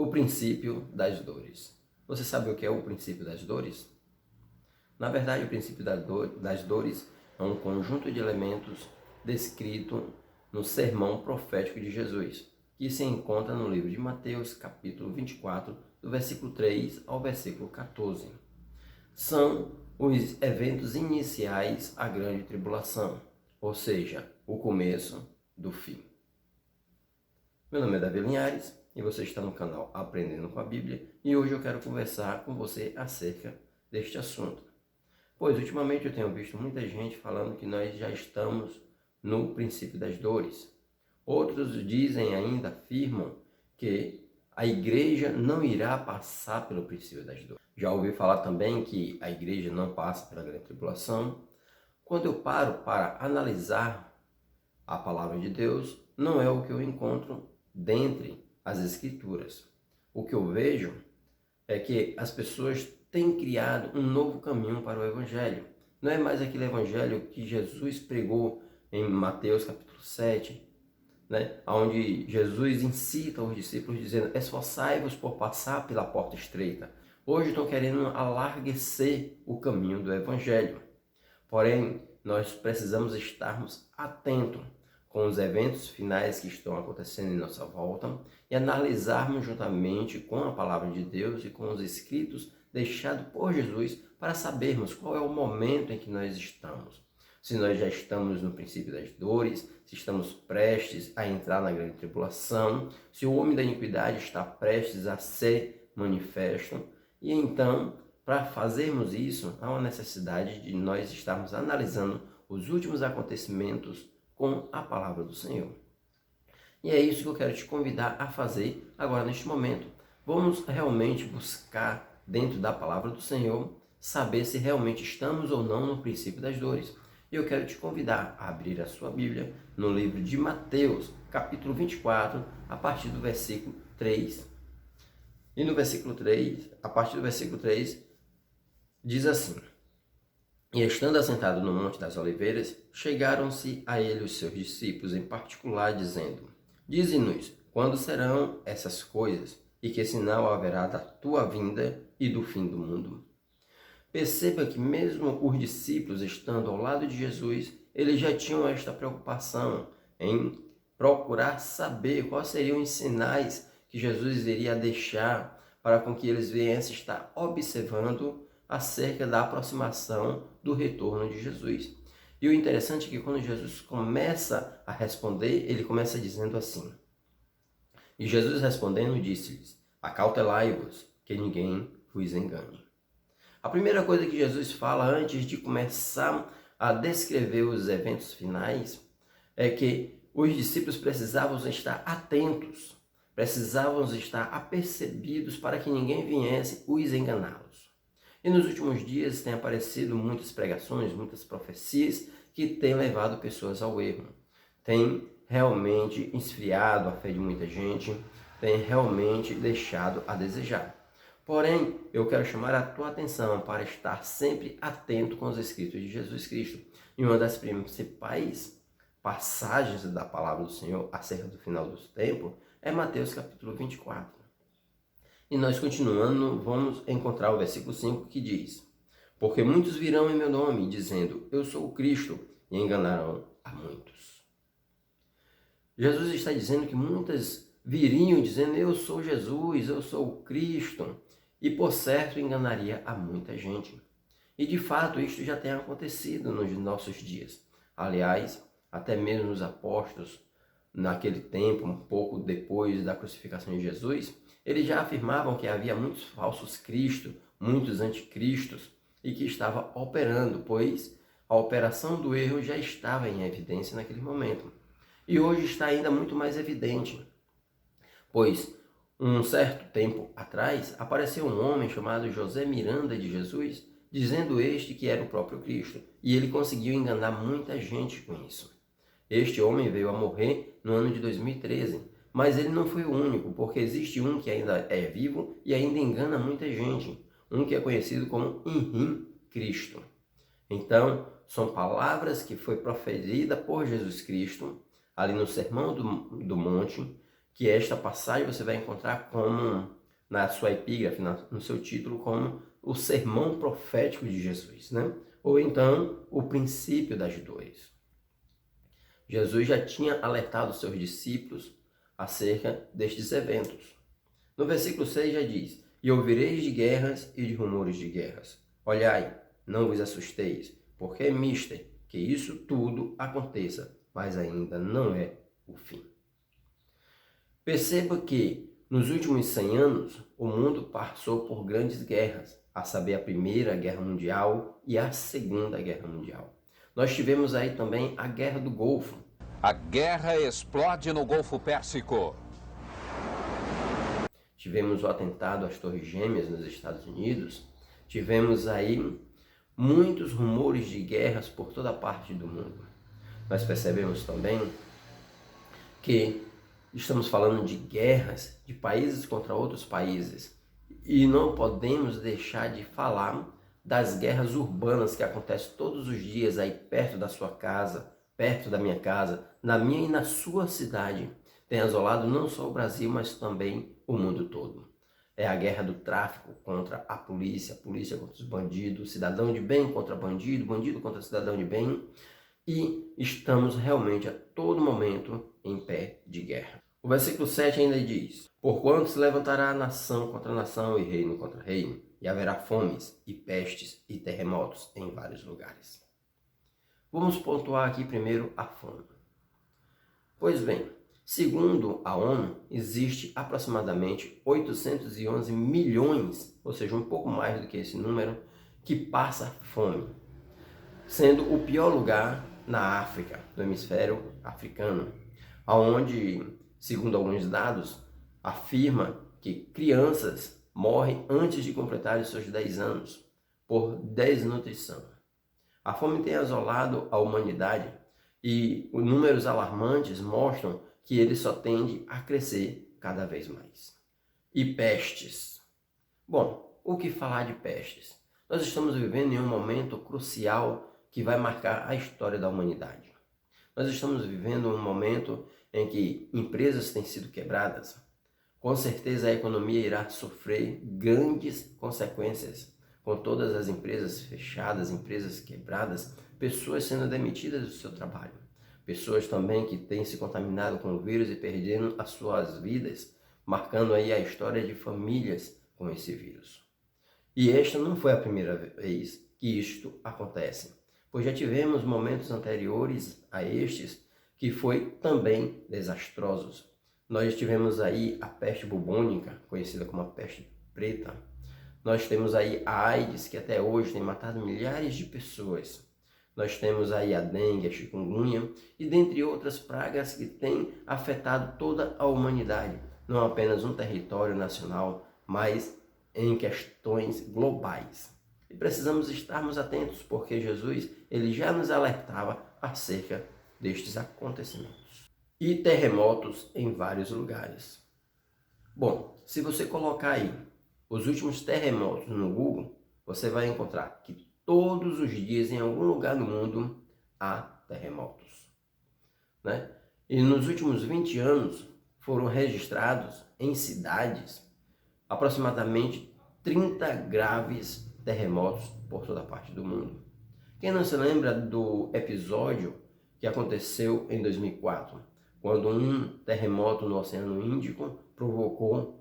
O princípio das dores. Você sabe o que é o princípio das dores? Na verdade, o princípio das dores é um conjunto de elementos descrito no sermão profético de Jesus, que se encontra no livro de Mateus, capítulo 24, do versículo 3 ao versículo 14. São os eventos iniciais à grande tribulação, ou seja, o começo do fim. Meu nome é Davi Linhares e você está no canal Aprendendo com a Bíblia e hoje eu quero conversar com você acerca deste assunto. Pois ultimamente eu tenho visto muita gente falando que nós já estamos no princípio das dores. Outros dizem ainda, afirmam que a igreja não irá passar pelo princípio das dores. Já ouvi falar também que a igreja não passa pela grande tribulação. Quando eu paro para analisar a palavra de Deus, não é o que eu encontro dentre as escrituras. O que eu vejo é que as pessoas têm criado um novo caminho para o evangelho. Não é mais aquele evangelho que Jesus pregou em Mateus capítulo 7, onde Jesus incita os discípulos dizendo: esforçai-vos por passar pela porta estreita. Hoje estão querendo alarguecer o caminho do evangelho. Porém, nós precisamos estarmos atentos com os eventos finais que estão acontecendo em nossa volta e analisarmos juntamente com a palavra de Deus e com os escritos deixados por Jesus para sabermos qual é o momento em que nós estamos. Se nós já estamos no princípio das dores, se estamos prestes a entrar na grande tribulação, se o homem da iniquidade está prestes a ser manifesto. E então, para fazermos isso, há uma necessidade de nós estarmos analisando os últimos acontecimentos com a palavra do Senhor. E é isso que eu quero te convidar a fazer agora neste momento. Vamos realmente buscar dentro da palavra do Senhor saber se realmente estamos ou não no princípio das dores. E eu quero te convidar a abrir a sua Bíblia no livro de Mateus, capítulo 24, a partir do versículo 3. E no versículo 3, a partir do versículo 3, diz assim: E estando assentado no Monte das Oliveiras, chegaram-se a ele os seus discípulos em particular, dizendo: Dize-nos, quando serão essas coisas, e que sinal haverá da tua vinda e do fim do mundo? Perceba que mesmo os discípulos, estando ao lado de Jesus, eles já tinham esta preocupação em procurar saber quais seriam os sinais que Jesus iria deixar para com que eles viessem estar observando acerca da aproximação do retorno de Jesus. E o interessante é que quando Jesus começa a responder, ele começa dizendo assim: E Jesus respondendo disse-lhes: Acautelai-vos, que ninguém vos engane. A primeira coisa que Jesus fala antes de começar a descrever os eventos finais é que os discípulos precisavam estar atentos, precisavam estar apercebidos para que ninguém viesse os enganá-los. E nos últimos dias têm aparecido muitas pregações, muitas profecias que têm levado pessoas ao erro. Tem realmente esfriado a fé de muita gente, tem realmente deixado a desejar. Porém, eu quero chamar a tua atenção para estar sempre atento com os escritos de Jesus Cristo. E uma das principais passagens da palavra do Senhor acerca do final dos tempos é Mateus capítulo 24. E nós continuando, vamos encontrar o versículo 5 que diz: Porque muitos virão em meu nome, dizendo, eu sou o Cristo, e enganarão a muitos. Jesus está dizendo que muitas viriam dizendo, eu sou Jesus, eu sou o Cristo, e por certo enganaria a muita gente. E de fato isto já tem acontecido nos nossos dias. Aliás, até mesmo os apóstolos, naquele tempo, um pouco depois da crucificação de Jesus, eles já afirmavam que havia muitos falsos cristos, muitos anticristos, e que estava operando, pois a operação do erro já estava em evidência naquele momento. E hoje está ainda muito mais evidente, pois um certo tempo atrás apareceu um homem chamado José Miranda de Jesus, dizendo este que era o próprio Cristo, e ele conseguiu enganar muita gente com isso. Este homem veio a morrer no ano de 2013, mas ele não foi o único, porque existe um que ainda é vivo e ainda engana muita gente, um que é conhecido como Henrim Cristo. Então, são palavras que foi proferida por Jesus Cristo, ali no Sermão do Monte, que esta passagem você vai encontrar como na sua epígrafe, no seu título, como o sermão profético de Jesus, né? Ou então o princípio das dores. Jesus já tinha alertado os seus discípulos acerca destes eventos. No versículo 6 já diz: E ouvireis de guerras e de rumores de guerras. Olhai, não vos assusteis, porque é mister que isso tudo aconteça, mas ainda não é o fim. Perceba que, nos últimos 100 anos, o mundo passou por grandes guerras, a saber, a Primeira Guerra Mundial e a Segunda Guerra Mundial. Nós tivemos aí também a Guerra do Golfo. A guerra explode no Golfo Pérsico. Tivemos o atentado às Torres Gêmeas nos Estados Unidos. Tivemos aí muitos rumores de guerras por toda parte do mundo. Nós percebemos também que estamos falando de guerras de países contra outros países e não podemos deixar de falar das guerras urbanas que acontecem todos os dias aí perto da sua casa, perto da minha casa, na minha e na sua cidade. Tem assolado não só o Brasil, mas também o mundo todo. É a guerra do tráfico contra a polícia contra os bandidos, cidadão de bem contra bandido, bandido contra cidadão de bem. E estamos realmente a todo momento em pé de guerra. O versículo 7 ainda diz: Porquanto se levantará nação contra nação e reino contra reino, e haverá fomes e pestes e terremotos em vários lugares. Vamos pontuar aqui primeiro a fome. Pois bem, segundo a ONU, existe aproximadamente 811 milhões, ou seja, um pouco mais do que esse número, que passa fome, sendo o pior lugar na África, no hemisfério africano, onde, segundo alguns dados, afirma que crianças morrem antes de completar os seus 10 anos por desnutrição. A fome tem assolado a humanidade e os números alarmantes mostram que ele só tende a crescer cada vez mais. E pestes. Bom, o que falar de pestes? Nós estamos vivendo em um momento crucial que vai marcar a história da humanidade. Nós estamos vivendo um momento em que empresas têm sido quebradas. Com certeza a economia irá sofrer grandes consequências, com todas as empresas fechadas, empresas quebradas, pessoas sendo demitidas do seu trabalho. Pessoas também que têm se contaminado com o vírus e perdendo as suas vidas, marcando aí a história de famílias com esse vírus. E esta não foi a primeira vez que isto acontece, pois já tivemos momentos anteriores a estes que foi também desastrosos. Nós tivemos aí a peste bubônica, conhecida como a peste preta. Nós temos aí a AIDS, que até hoje tem matado milhares de pessoas. Nós temos aí a dengue, a chikungunya e dentre outras pragas que têm afetado toda a humanidade, não apenas um território nacional, mas em questões globais. E precisamos estarmos atentos, porque Jesus ele já nos alertava acerca destes acontecimentos. E terremotos em vários lugares. Bom, se você colocar aí os últimos terremotos no Google, você vai encontrar que todos os dias em algum lugar do mundo há terremotos, né? E nos últimos 20 anos foram registrados em cidades aproximadamente 30 graves terremotos por toda parte do mundo. Quem não se lembra do episódio que aconteceu em 2004, quando um terremoto no Oceano Índico provocou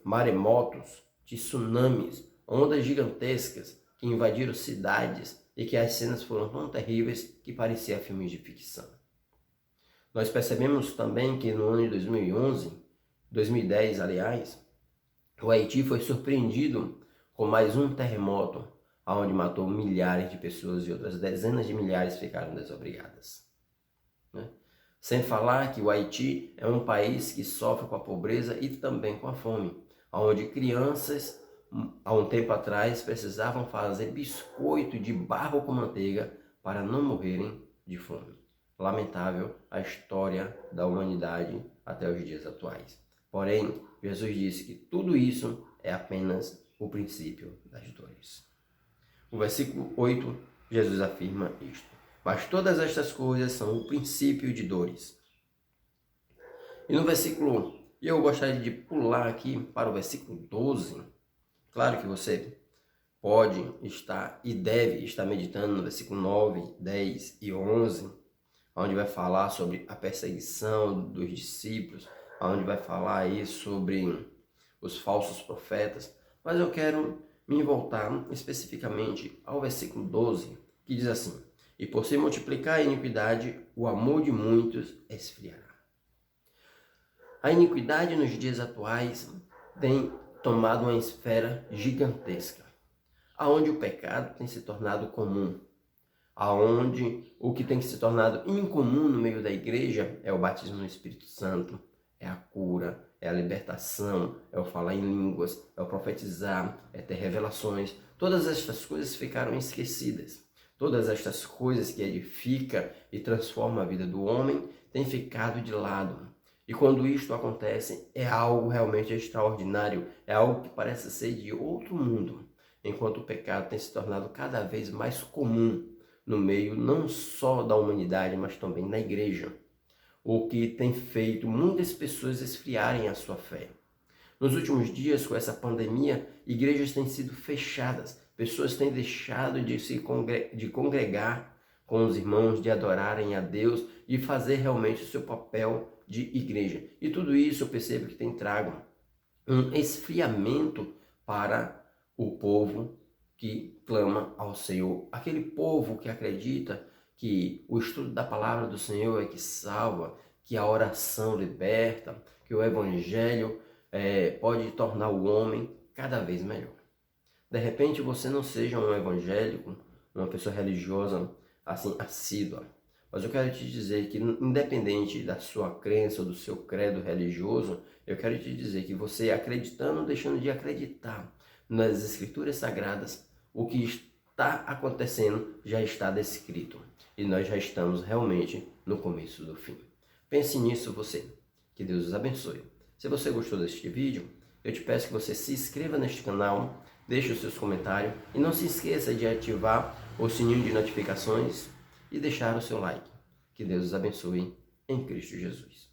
maremotos, tsunamis, ondas gigantescas que invadiram cidades e que as cenas foram tão terríveis que parecia filmes de ficção. Nós percebemos também que no ano de 2011, 2010 aliás, o Haiti foi surpreendido com mais um terremoto, onde matou milhares de pessoas e outras dezenas de milhares ficaram desobrigadas, né? Sem falar que o Haiti é um país que sofre com a pobreza e também com a fome, onde crianças, há um tempo atrás, precisavam fazer biscoito de barro com manteiga para não morrerem de fome. Lamentável a história da humanidade até os dias atuais. Porém, Jesus disse que tudo isso é apenas o princípio das dores. No versículo 8, Jesus afirma isto: mas todas estas coisas são o princípio de dores. E no versículo E eu gostaria de pular aqui para o versículo 12. Claro que você pode estar e deve estar meditando no versículo 9, 10 e 11, onde vai falar sobre a perseguição dos discípulos, onde vai falar aí sobre os falsos profetas. Mas eu quero me voltar especificamente ao versículo 12, que diz assim: e por se multiplicar a iniquidade, o amor de muitos esfriará. A iniquidade nos dias atuais tem tomado uma esfera gigantesca, aonde o pecado tem se tornado comum, aonde o que tem se tornado incomum no meio da igreja é o batismo no Espírito Santo, é a cura, é a libertação, é o falar em línguas, é o profetizar, é ter revelações. Todas estas coisas ficaram esquecidas. Todas estas coisas que edificam e transformam a vida do homem têm ficado de lado. E quando isto acontece, é algo realmente extraordinário, é algo que parece ser de outro mundo, enquanto o pecado tem se tornado cada vez mais comum no meio não só da humanidade, mas também na igreja, o que tem feito muitas pessoas esfriarem a sua fé. Nos últimos dias, com essa pandemia, igrejas têm sido fechadas, pessoas têm deixado de congregar com os irmãos, de adorarem a Deus, de fazer realmente o seu papel de igreja. E tudo isso eu percebo que tem trago um esfriamento para o povo que clama ao Senhor. Aquele povo que acredita que o estudo da palavra do Senhor é que salva, que a oração liberta, que o evangelho pode tornar o homem cada vez melhor. De repente você não seja um evangélico, uma pessoa religiosa assim assídua, mas eu quero te dizer que independente da sua crença ou do seu credo religioso, eu quero te dizer que você acreditando ou deixando de acreditar nas escrituras sagradas, o que está acontecendo já está descrito e nós já estamos realmente no começo do fim. Pense nisso você. Que Deus os abençoe. Se você gostou deste vídeo, eu te peço que você se inscreva neste canal, deixe os seus comentários e não se esqueça de ativar o sininho de notificações e deixar o seu like. Que Deus os abençoe em Cristo Jesus.